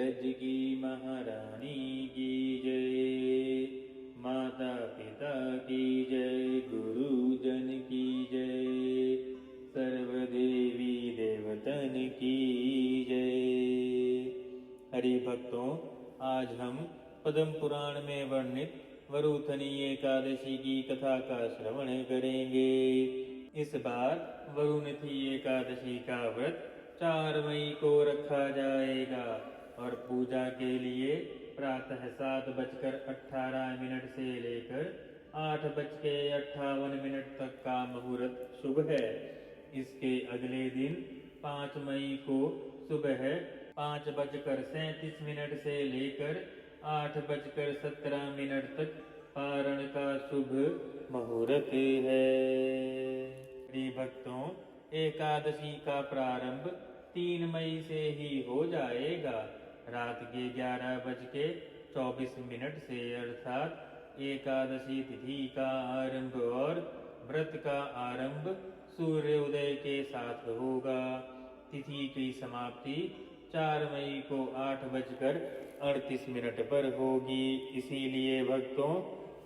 ब्रज की महारानी की जय। माता पिता की जय, गुरुजन की जय, सर्वदेवी देवतन की जय। हरि भक्तों, आज हम पद्म पुराण में वर्णित वरुथनी एकादशी की कथा का श्रवण करेंगे। इस बार वरुणथी एकादशी का व्रत 4 मई को रखा जाएगा और पूजा के लिए प्रातः 7:18 से लेकर 8:58 तक का मुहूर्त शुभ है। इसके अगले दिन 5 मई को सुबह 5:37 से लेकर 8:17 तक पारण का शुभ मुहूर्त है। प्रिय भक्तों, एकादशी का प्रारंभ 3 मई से ही हो जाएगा। रात के 11:24 से अर्थात एकादशी तिथि का आरंभ और व्रत का आरंभ सूर्योदय के साथ होगा। तिथि की समाप्ति 4 मई को 8:38 पर होगी। इसीलिए भक्तों,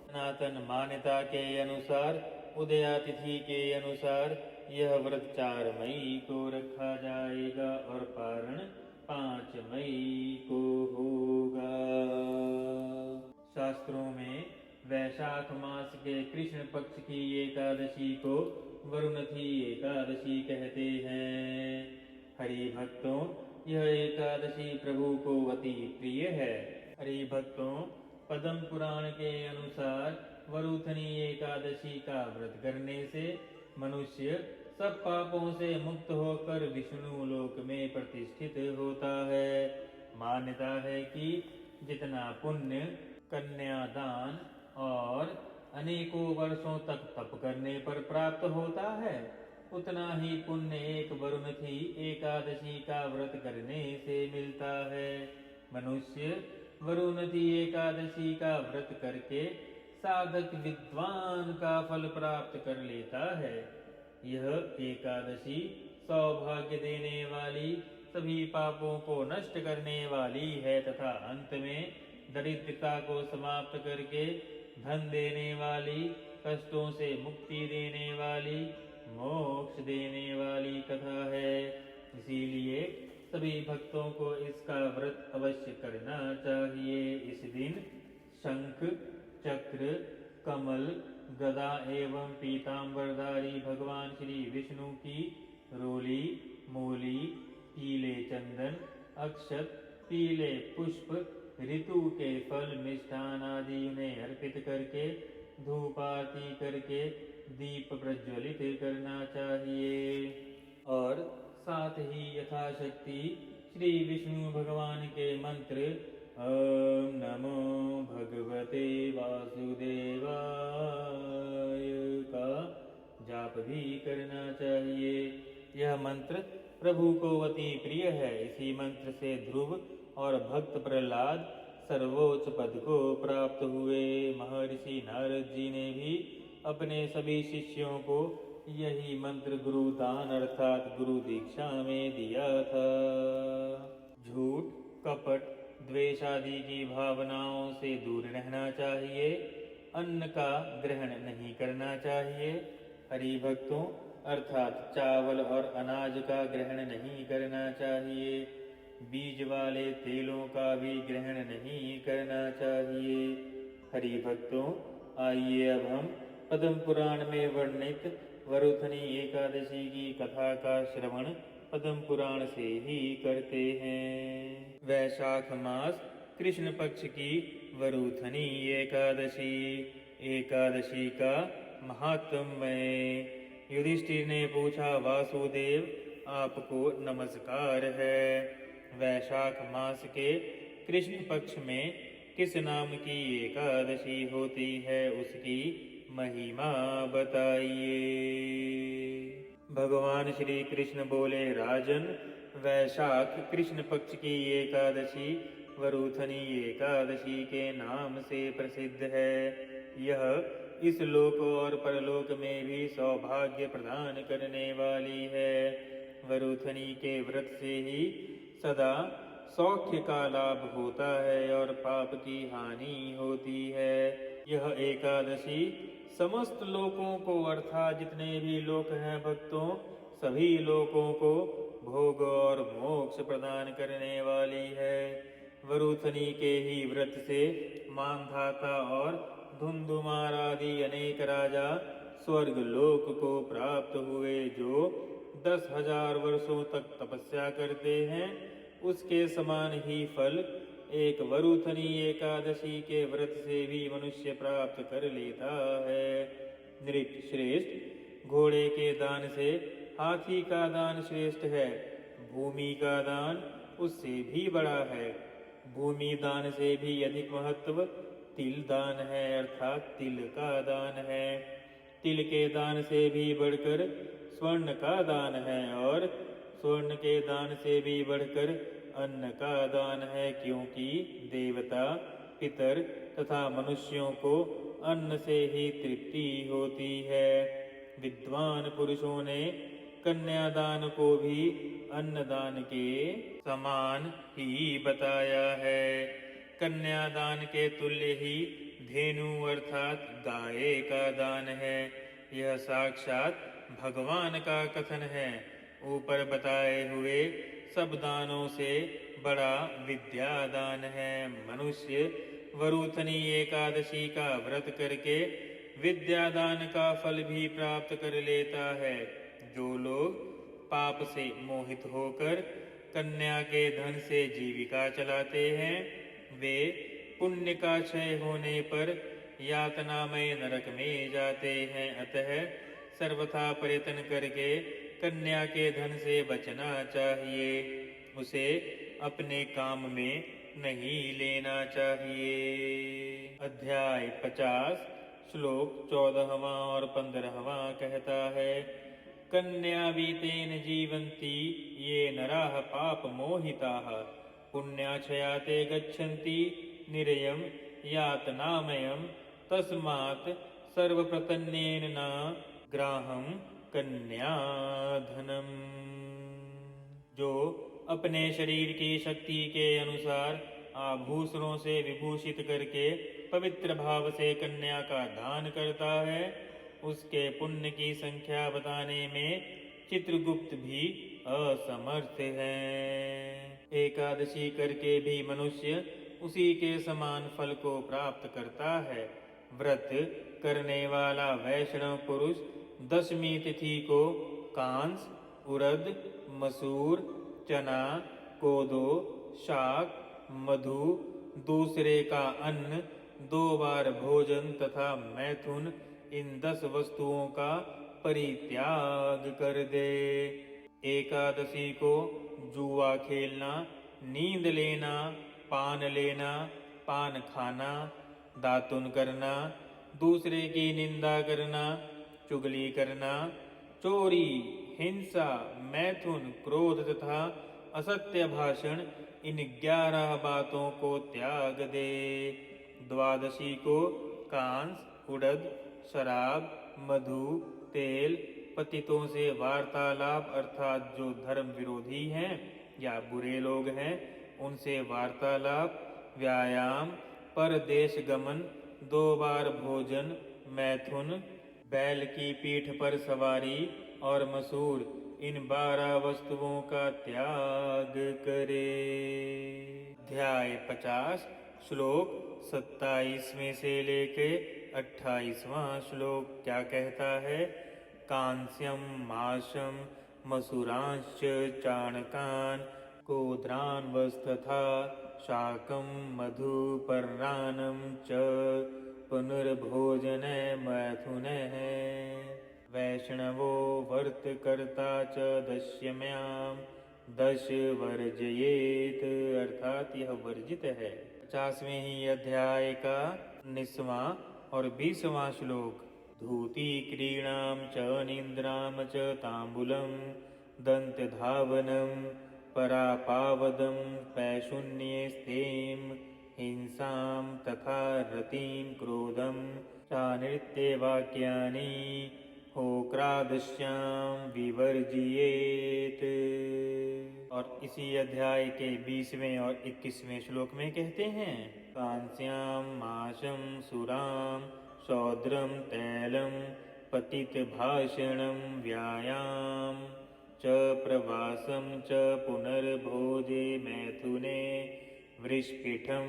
सनातन मान्यता के अनुसार उदया तिथि के अनुसार यह व्रत 4 मई को रखा जाएगा और पारण 5 मई को होगा। शास्त्रों में वैशाख मास के कृष्ण पक्ष की एकादशी को वरुणथी एकादशी कहते हैं। हरि भक्तों, यह एकादशी प्रभु को अति प्रिय है। हरि भक्तों, पद्म पुराण के अनुसार वरुथनी एकादशी का व्रत करने से मनुष्य सब पापों से मुक्त होकर विष्णु लोक में प्रतिष्ठित होता है। मान्यता है कि जितना पुण्य कन्यादान और अनेकों वर्षों तक तप करने पर प्राप्त होता है, उतना ही पुण्य एक वरुणथी एकादशी का व्रत करने से मिलता है। मनुष्य वरुणथी एकादशी का व्रत करके साधक विद्वान का फल प्राप्त कर लेता है। यह एकादशी सौभाग्य देने वाली, सभी पापों को नष्ट करने वाली है तथा अंत में दरिद्रता को समाप्त करके धन देने वाली, कष्टों से मुक्ति देने वाली, मोक्ष देने वाली कथा है। इसीलिए सभी भक्तों को इसका व्रत अवश्य करना चाहिए। इस दिन शंख, चक्र, कमल, गदा एवं पीतांबरधारी भगवान श्री विष्णु की रोली, मूली, पीले चंदन, अक्षत, पीले पुष्प, ऋतु के फल, मिष्ठान आदि उन्हें अर्पित करके धूप आरती करके दीप प्रज्वलित करना चाहिए और साथ ही यथाशक्ति श्री विष्णु भगवान के मंत्र ओम नमो भगवते वासुदेवाय का जाप भी करना चाहिए। यह मंत्र प्रभु को अति प्रिय है। इसी मंत्र से ध्रुव और भक्त प्रहलाद सर्वोच्च पद को प्राप्त हुए। महर्षि नारद जी ने भी अपने सभी शिष्यों को यही मंत्र गुरुदान अर्थात गुरु दीक्षा में दिया था। झूठ, कपट, द्वेष आदि की भावनाओं से दूर रहना चाहिए। अन्न का ग्रहण नहीं करना चाहिए। हरि भक्तों, अर्थात चावल और अनाज का ग्रहण नहीं करना चाहिए। बीज वाले तेलों का भी ग्रहण नहीं करना चाहिए। हरि भक्तों, आइए अब हम पद्म पुराण में वर्णित वरुथनी एकादशी की कथा का श्रवण पद्म पुराण से ही करते हैं। वैशाख मास कृष्ण पक्ष की वरुथनी एकादशी। एकादशी का महात्म्य। युधिष्ठिर ने पूछा, वासुदेव आपको नमस्कार है। वैशाख मास के कृष्ण पक्ष में किस नाम की एकादशी होती है, उसकी महिमा बताइए। भगवान श्री कृष्ण बोले, राजन, वैशाख कृष्ण पक्ष की एकादशी वरुथनी एकादशी के नाम से प्रसिद्ध है। यह इस लोक और परलोक में भी सौभाग्य प्रदान करने वाली है। वरुथनी के व्रत से ही सदा सौख्य का लाभ होता है और पाप की हानि होती है। यह एकादशी समस्त लोकों को अर्थात जितने भी लोक हैं भक्तों, सभी लोकों को भोग और मोक्ष प्रदान करने वाली है। वरुथनी के ही व्रत से मानधाता और धुंधुमार आदि अनेक राजा स्वर्ग लोक को प्राप्त हुए, जो 10,000 वर्षों तक तपस्या करते हैं। उसके समान ही फल एक वरुथनी एकादशी के व्रत से भी मनुष्य प्राप्त कर लेता है। नृप श्रेष्ठ, घोड़े के दान से हाथी का दान श्रेष्ठ है। भूमि का दान उससे भी बड़ा है। भूमि दान से भी अधिक महत्व तिल दान है, अर्थात तिल का दान है। तिल के दान से भी बढ़कर स्वर्ण का दान है, और स्वर्ण के दान से भी बढ़कर अन्न का दान है, क्योंकि देवता, पितर तथा मनुष्यों को अन्न से ही तृप्ति होती है। विद्वान पुरुषों ने कन्यादान को भी अन्नदान के समान ही बताया है। कन्यादान के तुल्य ही धेनु अर्थात गाय का दान है। यह साक्षात भगवान का कथन है। ऊपर बताए हुए सब दानों से बड़ा विद्या दान है। मनुष्य वरुथनी एकादशी का व्रत करके विद्या दान का फल भी प्राप्त कर लेता है। जो लोग पाप से मोहित होकर कन्या के धन से जीविका चलाते हैं, वे पुण्य का क्षय होने पर यातनामय नरक में जाते हैं। अतः सर्वथा प्रयत्न करके कन्या के धन से बचना चाहिए। उसे अपने काम में नहीं लेना चाहिए। अध्याय 50 श्लोक 14वां और 15वां कहता है, कन्या वीतेन जीवन्ति ये नराः पाप मोहिताः पुण्याक्षयाते गच्छन्ति निरयं यातनामयम् तस्मात् सर्वप्रतन्नेन न ग्राहं कन्याधनम्। जो अपने शरीर की शक्ति के अनुसार आभूषणों से विभूषित करके पवित्र भाव से कन्या का दान करता है, उसके पुण्य की संख्या बताने में चित्रगुप्त भी असमर्थ है। एकादशी करके भी मनुष्य उसी के समान फल को प्राप्त करता है। व्रत करने वाला वैष्णव पुरुष दशमी तिथि को कांस, उड़द, मसूर, चना, कोदो, शाक, मधु, दूसरे का अन्न, 2 बार भोजन तथा मैथुन, इन 10 वस्तुओं का परित्याग कर दे। एकादशी को जुआ खेलना, नींद लेना, पान लेना, पान खाना, दातुन करना, दूसरे की निंदा करना, चुगली करना, चोरी, हिंसा, मैथुन, क्रोध तथा असत्य भाषण, इन 11 बातों को त्याग दे। द्वादशी को कांस, उड़द, शराब, मधु, तेल, पतितों से वार्तालाप अर्थात जो धर्म विरोधी हैं या बुरे लोग हैं उनसे वार्तालाप, व्यायाम, परदेश गमन, 2 बार भोजन, मैथुन, बैल की पीठ पर सवारी और मसूर, इन 12 वस्तुओं का त्याग करे। अध्याय 50 श्लोक 27वें से लेके 28वां श्लोक क्या कहता है, कांस्यम माशम मसूरांश्च चाणकान कोद्रान वस्तथा शाकम मधु पर्रानम च पुनर्भोजन मैथुन है। वैष्णवो वर्त कर्ता च दश्यम्याम 10 वर्जयेत, अर्थात यह वर्जित है। 50वें ही अध्याय का 19वां और 20वां श्लोक, धूति क्रीणाम च निंद्राम च तांबूलम दंत धावनम परापावदम पैशून्ये स्तेम हिंसाम तथा रतिं क्रोधम चानृत्य वाक्यानि होक्रादश्याम विवर्जियेत। और इसी अध्याय के 20वें और 21वें श्लोक में कहते हैं, कांस्याम माशम सुराम सौद्रम तैलम पतित भाषणम व्यायाम च प्रवासम च पुनर्भोजे मैथुने वृष्पिठम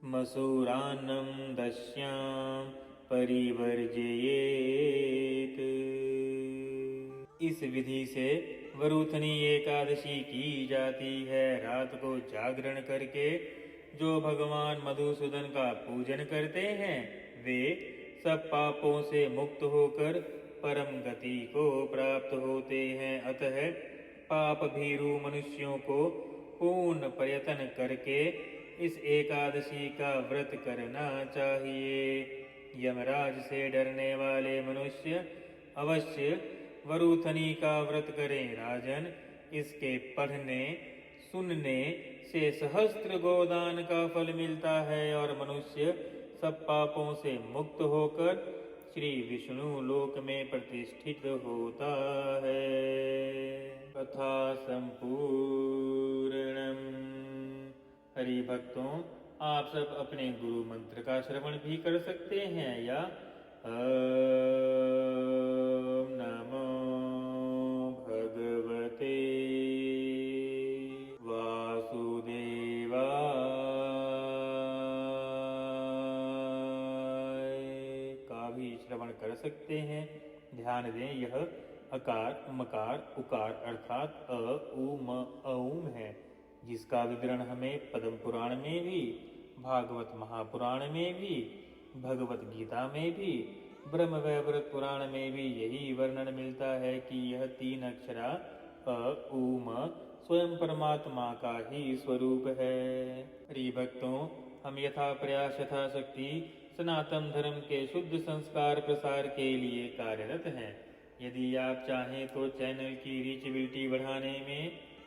मसूरान्नम दस्याम परिवर्जयेत। इस विधि से वरुथनी एकादशी की जाती है। रात को जागरण करके जो भगवान मधुसूदन का पूजन करते हैं वे सब पापों से मुक्त होकर परम गति को प्राप्त होते हैं। अतः पाप भीरु मनुष्यों को पूर्ण प्रयत्न करके इस एकादशी का व्रत करना चाहिए। यमराज से डरने वाले मनुष्य अवश्य वरुथनी का व्रत करें। राजन, इसके पढ़ने सुनने से सहस्त्र गोदान का फल मिलता है और मनुष्य सब पापों से मुक्त होकर श्री विष्णु लोक में प्रतिष्ठित होता है। कथा संपूर्णम। हरि भक्तों, आप सब अपने गुरु मंत्र का श्रवण भी कर सकते हैं या ओम नमो भगवते का भी श्रवण कर सकते हैं। ध्यान दें, यह अकार मकार उकार अर्थात अ उ म औम है, जिसका विवरण हमें पद्म पुराण में भी, भागवत महापुराण में भी, भगवत गीता में भी, ब्रह्म वैवर्त पुराण में भी यही वर्णन मिलता है कि यह 3 अक्षरा अ उ म स्वयं परमात्मा का ही स्वरूप है। हरि भक्तों, हम यथा प्रयास यथा शक्ति सनातन धर्म के शुद्ध संस्कार प्रसार के लिए कार्यरत हैं। यदि आप चाहें तो चैनल की रीचेबिलिटी बढ़ाने में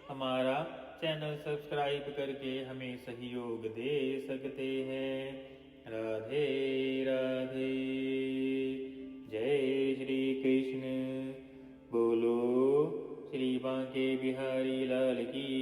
हमारा चैनल सब्सक्राइब करके हमें सहयोग दे सकते हैं। राधे राधे। जय श्री कृष्ण। बोलो श्री बांके बिहारी लाल की